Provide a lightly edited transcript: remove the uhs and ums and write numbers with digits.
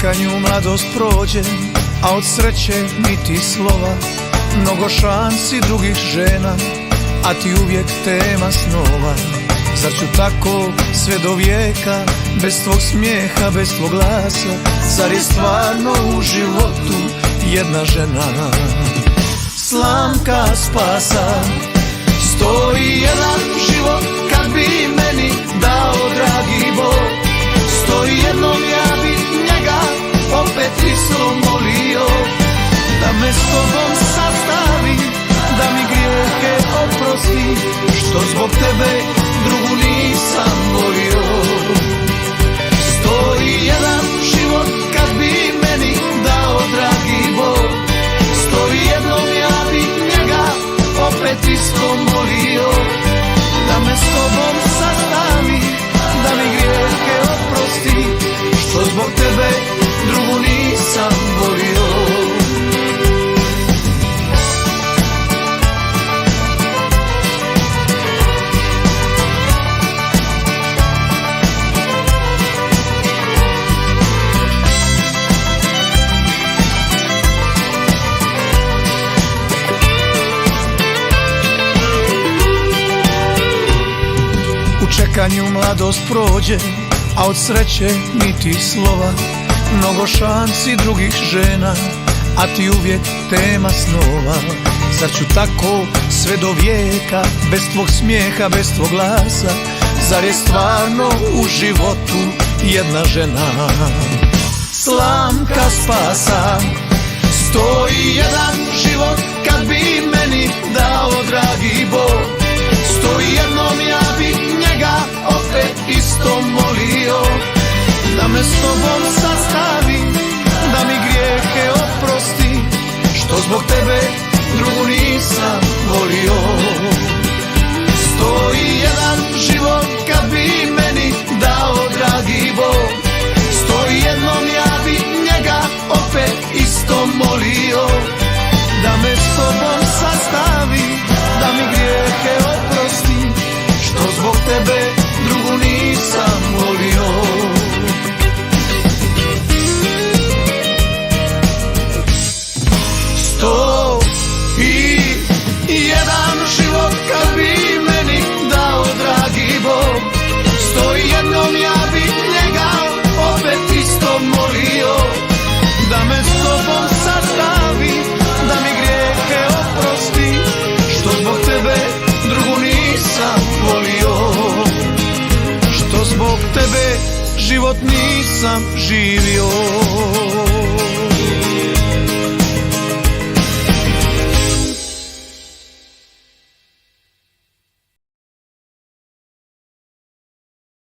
čekanju mladost prođe, a od sreće niti slova. Mnogo šansi drugih žena, a ti uvijek tema snova. Zar ću tako sve do vijeka, bez tvog smijeha, bez tvog glasa? Zar je stvarno u životu jedna žena slamka spasa? Stoji jedan život kad bi meni dao dragi Bog. Stoji jednom ja bi njega opet isto molio, da me s tobom sastavi, da mi grijehe oprosti, što zbog tebe drugu nisam volio. Stoji jedan život kad bi meni dao dragi Bog. Stoji jednom ja bi njega opet isto molio, da me s tobom sastavi, da mi grijehe oprosti, što zbog tebe drugu nisam volio. U čekanju mladost prođe, a od sreće niti slova. Mnogo šansi drugih žena, a ti uvijek tema snova. Zar ću tako sve do vijeka, bez tvog smijeha, bez tvog glasa? Zar je stvarno u životu jedna žena slamka spasa? Stoji jedan život kad bi meni dao dragi Bog. Stoji jednom ja bi njega opet isto molio, da me s tobom sastavi, da mi grijehe oprosti, što zbog tebe drugu nisam volio. Stoji jedan život kad bi meni dao dragi Bog. Stoji jednom ja bi njega opet isto molio, da me s tobom sastavi, da mi grijehe oprosti, što zbog tebe drugu nisam volio. Stoji jedan život kad bi meni dao dragi Bog. Stoji jednom ja bi njega opet isto molio, da me s tobom sastavi, da mi grijehe oprosti, što zbog tebe drugu nisam volio, što zbog tebe život nisam živio.